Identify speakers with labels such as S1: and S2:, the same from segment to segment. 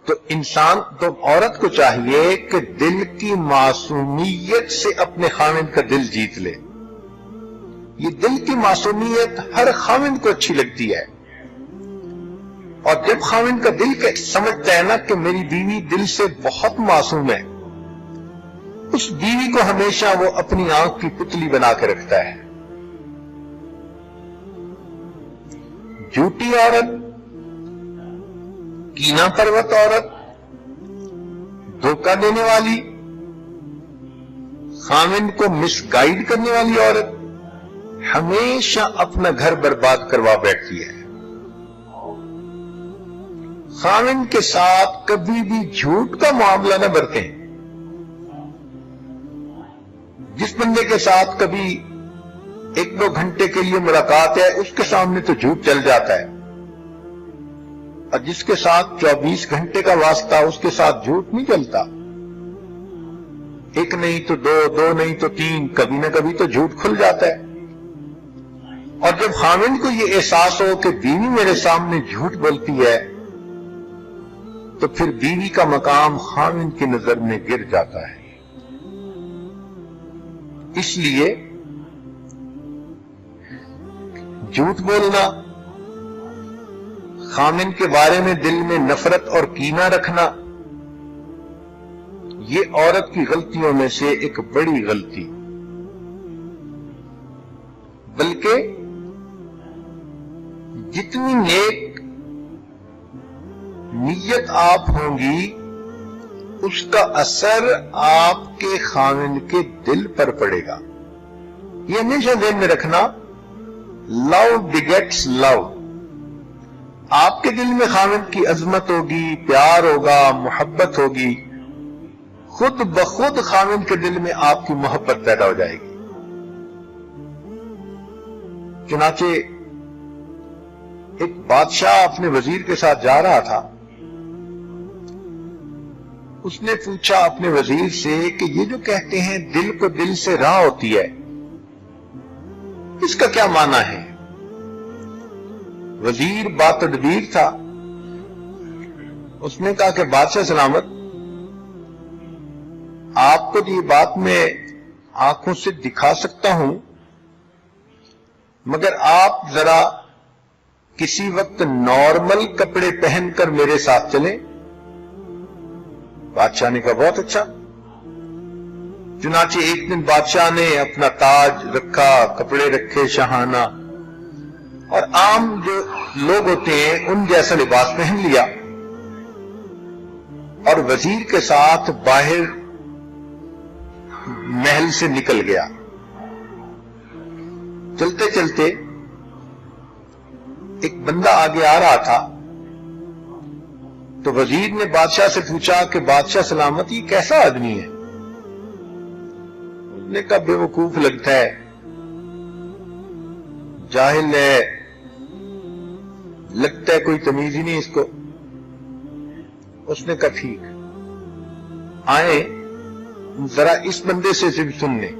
S1: تو عورت کو چاہیے کہ دل کی معصومیت سے اپنے خاوند کا دل جیت لے. یہ دل کی معصومیت ہر خاوند کو اچھی لگتی ہے، اور جب خاوند کا دل سمجھتا ہے نا کہ میری بیوی دل سے بہت معصوم ہے، اس بیوی کو ہمیشہ وہ اپنی آنکھ کی پتلی بنا کے رکھتا ہے. جھوٹی عورت، کینہ پرست عورت، دھوکہ دینے والی، خاوند کو مس گائیڈ کرنے والی عورت ہمیشہ اپنا گھر برباد کروا بیٹھتی ہے. خاوند کے ساتھ کبھی بھی جھوٹ کا معاملہ نہ برتیں. جس بندے کے ساتھ کبھی 1-2 گھنٹے کے لیے ملاقات ہے، اس کے سامنے تو جھوٹ چل جاتا ہے، اور جس کے ساتھ 24 گھنٹے کا واسطہ، اس کے ساتھ جھوٹ نہیں چلتا. 1 نہیں تو 2، 2 نہیں تو 3، کبھی نہ کبھی تو جھوٹ کھل جاتا ہے. اور جب خاوند کو یہ احساس ہو کہ بیوی میرے سامنے جھوٹ بولتی ہے، تو پھر بیوی کا مقام خاوند کی نظر میں گر جاتا ہے. اس لیے جھوٹ بولنا، خاوند کے بارے میں دل میں نفرت اور کینہ رکھنا، یہ عورت کی غلطیوں میں سے ایک بڑی غلطی. بلکہ جتنی نیک نیت آپ ہوں گی، اس کا اثر آپ کے خاوند کے دل پر پڑے گا. یہ ہمیشہ ذہن میں رکھنا، لو بگیٹس لو. آپ کے دل میں خاوند کی عظمت ہوگی، پیار ہوگا، محبت ہوگی، خود بخود خاوند کے دل میں آپ کی محبت پیدا ہو جائے گی. چنانچہ ایک بادشاہ اپنے وزیر کے ساتھ جا رہا تھا. اس نے پوچھا اپنے وزیر سے کہ یہ جو کہتے ہیں دل کو دل سے راہ ہوتی ہے، اس کا کیا معنی ہے؟ وزیر با تدبیر تھا. اس نے کہا کہ بادشاہ سلامت، آپ کو یہ بات میں آنکھوں سے دکھا سکتا ہوں، مگر آپ ذرا کسی وقت نارمل کپڑے پہن کر میرے ساتھ چلیں. بادشاہ نے کہا بہت اچھا. چنانچہ ایک دن بادشاہ نے اپنا تاج رکھا، کپڑے رکھے شاہانہ، اور عام جو لوگ ہوتے ہیں ان جیسا لباس پہن لیا، اور وزیر کے ساتھ باہر محل سے نکل گیا. چلتے چلتے ایک بندہ آگے آ رہا تھا، تو وزیر نے بادشاہ سے پوچھا کہ بادشاہ سلامت، یہ کیسا آدمی ہے؟ اس نے کہا بے وقوف لگتا ہے، جاہل ہے، لگتا ہے کوئی تمیز ہی نہیں اس کو. اس نے کہا ٹھیک، آئیں ذرا اس بندے سے صرف سن لیں.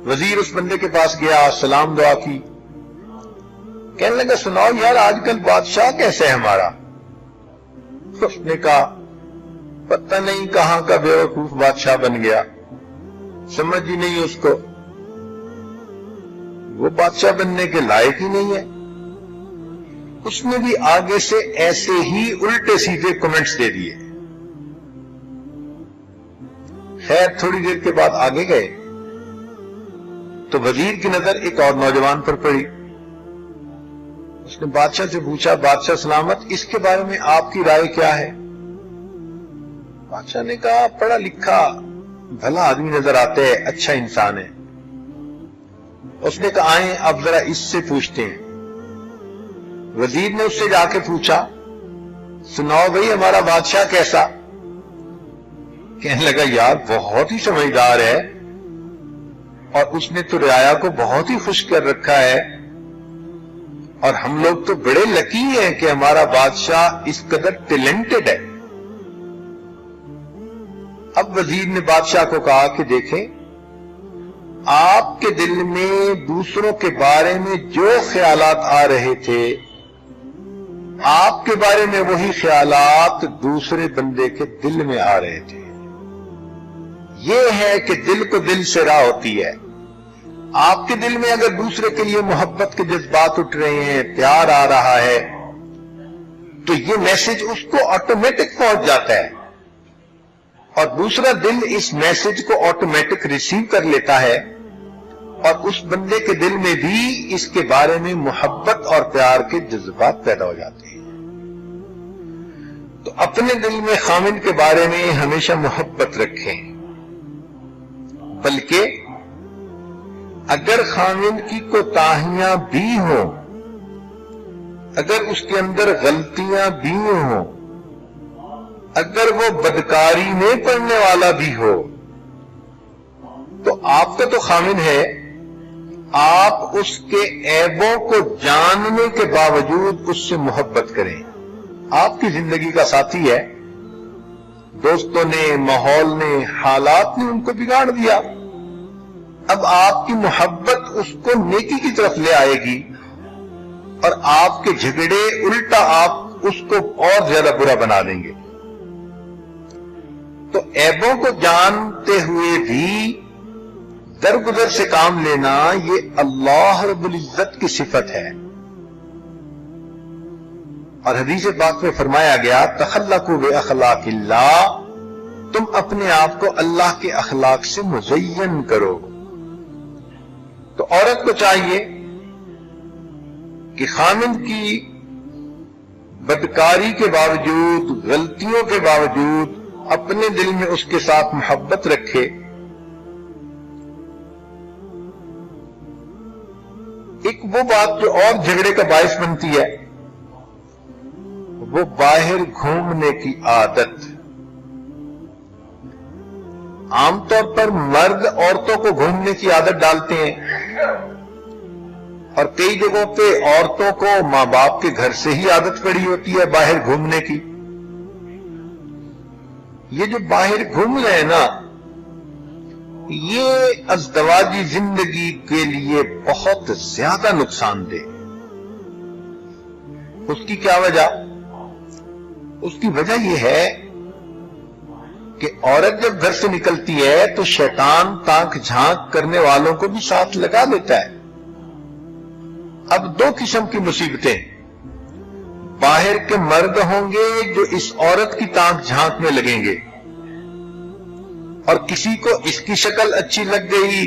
S1: وزیر اس بندے کے پاس گیا، سلام دعا کی، کہنے لگا سناؤ یار آج کل بادشاہ کیسے ہے ہمارا؟ اس نے کہا پتہ نہیں کہاں کا بے وقوف بادشاہ بن گیا، سمجھ ہی نہیں اس کو، وہ بادشاہ بننے کے لائق ہی نہیں ہے. اس نے بھی آگے سے ایسے ہی الٹے سیدھے کمنٹس دے دیے. خیر تھوڑی دیر کے بعد آگے گئے تو وزیر کی نظر ایک اور نوجوان پر پڑی. اس نے بادشاہ سے پوچھا بادشاہ سلامت، اس کے بارے میں آپ کی رائے کیا ہے؟ بادشاہ نے کہا پڑھا لکھا بھلا آدمی نظر آتا ہے، اچھا انسان ہے. اس نے کہا آئیں اب ذرا اس سے پوچھتے ہیں. وزیر نے اس سے جا کے پوچھا سناؤ بھئی ہمارا بادشاہ کیسا؟ کہنے لگا یار بہت ہی سمجھدار ہے، اور اس نے تو رعایا کو بہت ہی خوش کر رکھا ہے، اور ہم لوگ تو بڑے لکی ہیں کہ ہمارا بادشاہ اس قدر ٹیلنٹڈ ہے. اب وزیر نے بادشاہ کو کہا کہ دیکھیں آپ کے دل میں دوسروں کے بارے میں جو خیالات آ رہے تھے آپ کے بارے میں وہی خیالات دوسرے بندے کے دل میں آ رہے تھے. یہ ہے کہ دل کو دل سے راہ ہوتی ہے. آپ کے دل میں اگر دوسرے کے لیے محبت کے جذبات اٹھ رہے ہیں، پیار آ رہا ہے، تو یہ میسج اس کو آٹومیٹک پہنچ جاتا ہے، اور دوسرا دل اس میسج کو آٹومیٹک ریسیو کر لیتا ہے، اور اس بندے کے دل میں بھی اس کے بارے میں محبت اور پیار کے جذبات پیدا ہو جاتے ہیں. تو اپنے دل میں خامن کے بارے میں ہمیشہ محبت رکھیں، بلکہ اگر خامن کی کوتاہیاں بھی ہوں، اگر اس کے اندر غلطیاں بھی ہوں، اگر وہ بدکاری میں پڑنے والا بھی ہو، تو آپ کا تو خامن ہے، آپ اس کے عیبوں کو جاننے کے باوجود اس سے محبت کریں. آپ کی زندگی کا ساتھی ہے، دوستوں نے، ماحول نے، حالات نے ان کو بگاڑ دیا. اب آپ کی محبت اس کو نیکی کی طرف لے آئے گی، اور آپ کے جھگڑے الٹا آپ اس کو اور زیادہ برا بنا دیں گے. تو عیبوں کو جانتے ہوئے بھی درگزر سے کام لینا، یہ اللہ رب العزت کی صفت ہے. اور حدیث پاک میں فرمایا گیا، تخلقوا باخلاق اللہ، تم اپنے آپ کو اللہ کے اخلاق سے مزین کرو. تو عورت کو چاہیے کہ خامن کی بدکاری کے باوجود، غلطیوں کے باوجود اپنے دل میں اس کے ساتھ محبت رکھے. ایک وہ بات جو اور جھگڑے کا باعث بنتی ہے، وہ باہر گھومنے کی عادت. عام طور پر مرد عورتوں کو گھومنے کی عادت ڈالتے ہیں، اور کئی جگہوں پہ عورتوں کو ماں باپ کے گھر سے ہی عادت پڑی ہوتی ہے باہر گھومنے کی. یہ جو باہر گھوم رہے ہیں نا، یہ ازدواجی زندگی کے لیے بہت زیادہ نقصان دہ. اس کی کیا وجہ؟ اس کی وجہ یہ ہے کہ عورت جب گھر سے نکلتی ہے تو شیطان تانک جھانک کرنے والوں کو بھی ساتھ لگا دیتا ہے. اب دو قسم کی مصیبتیں، باہر کے مرد ہوں گے جو اس عورت کی تانک جھانک میں لگیں گے، اور کسی کو اس کی شکل اچھی لگ گئی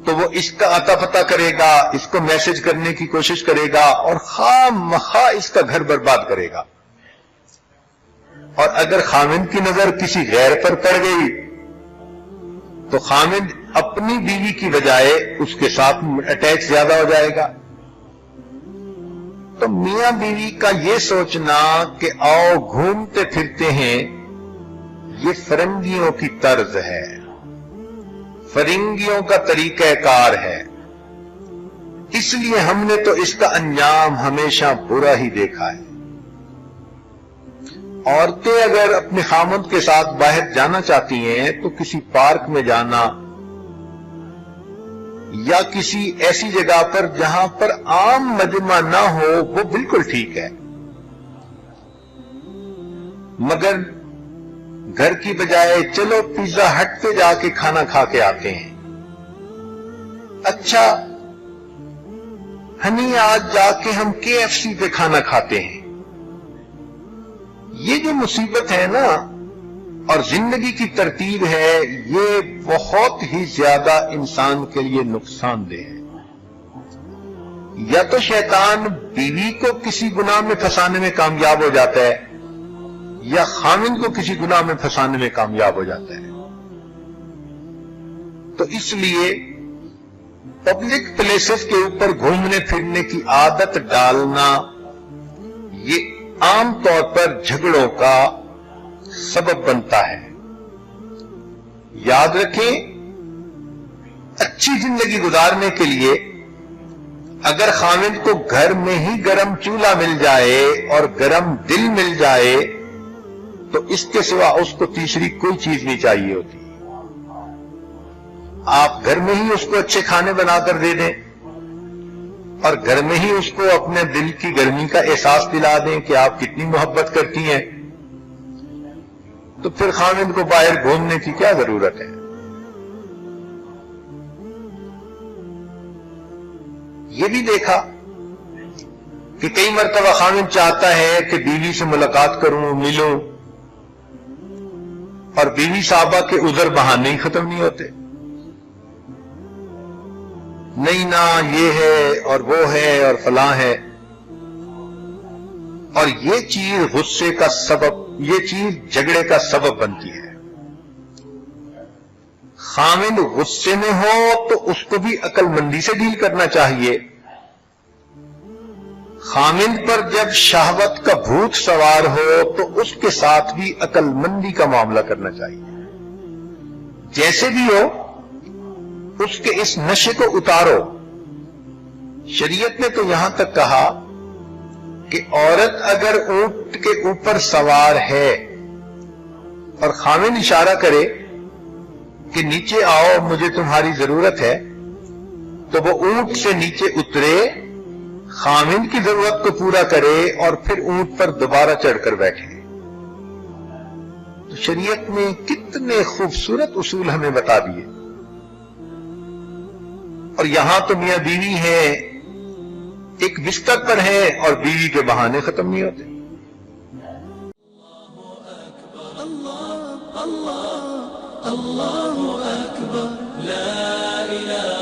S1: تو وہ اس کا عطا پتہ کرے گا، اس کو میسج کرنے کی کوشش کرے گا، اور خام مخواہ اس کا گھر برباد کرے گا. اور اگر خامند کی نظر کسی غیر پر پڑ گئی تو خامند اپنی بیوی کی بجائے اس کے ساتھ اٹیچ زیادہ ہو جائے گا. تو میاں بیوی کا یہ سوچنا کہ آؤ گھومتے پھرتے ہیں، یہ فرنگیوں کی طرز ہے، فرنگیوں کا طریقہ کار ہے. اس لیے ہم نے تو اس کا انجام ہمیشہ برا ہی دیکھا ہے. عورتیں اگر اپنے خامند کے ساتھ باہر جانا چاہتی ہیں تو کسی پارک میں جانا، یا کسی ایسی جگہ پر جہاں پر عام مجمع نہ ہو، وہ بالکل ٹھیک ہے. مگر گھر کی بجائے چلو پیزا ہٹ پہ جا کے کھانا کھا کے آتے ہیں، اچھا ہنی آج جا کے ہم KFC پہ کھانا کھاتے ہیں. یہ جو مصیبت ہے نا، اور زندگی کی ترتیب ہے، یہ بہت ہی زیادہ انسان کے لیے نقصان دہ ہے. یا تو شیطان بیوی کو کسی گناہ میں پھنسانے میں کامیاب ہو جاتا ہے، یا خامند کو کسی گناہ میں پھنسانے میں کامیاب ہو جاتا ہے. تو اس لیے پبلک پلیسز کے اوپر گھومنے پھرنے کی عادت ڈالنا، یہ عام طور پر جھگڑوں کا سبب بنتا ہے. یاد رکھیں، اچھی زندگی گزارنے کے لیے اگر خامند کو گھر میں ہی گرم چولہا مل جائے اور گرم دل مل جائے تو اس کے سوا اس کو تیسری کوئی چیز نہیں چاہیے ہوتی. آپ گھر میں ہی اس کو اچھے کھانے بنا کر دے دیں، اور گھر میں ہی اس کو اپنے دل کی گرمی کا احساس دلا دیں کہ آپ کتنی محبت کرتی ہیں، تو پھر خاوند کو باہر گھومنے کی کیا ضرورت ہے؟ یہ بھی دیکھا کہ کئی مرتبہ خاوند چاہتا ہے کہ بیوی سے ملاقات کروں، ملوں، اور بیوی صاحبہ کے عذر بہانے ہی ختم نہیں ہوتے، نہیں نا یہ ہے اور وہ ہے اور فلاں ہے، اور یہ چیز غصے کا سبب، یہ چیز جھگڑے کا سبب بنتی ہے۔ خاوند غصے میں ہو تو اس کو بھی عقل مندی سے ڈیل کرنا چاہیے۔ خاوند پر جب شہوت کا بھوت سوار ہو تو اس کے ساتھ بھی عقل مندی کا معاملہ کرنا چاہیے۔ جیسے بھی ہو اس کے اس نشے کو اتارو۔ شریعت نے تو یہاں تک کہا کہ عورت اگر اونٹ کے اوپر سوار ہے اور خاوند اشارہ کرے کہ نیچے آؤ مجھے تمہاری ضرورت ہے، تو وہ اونٹ سے نیچے اترے، خاوند کی ضرورت کو پورا کرے اور پھر اونٹ پر دوبارہ چڑھ کر بیٹھے۔ تو شریعت نے کتنے خوبصورت اصول ہمیں بتا دیے، اور یہاں تو میاں بیوی ہیں، ایک بستر پر ہیں اور بیوی کے بہانے ختم نہیں ہوتے۔
S2: اللہ اکبر، لا الہ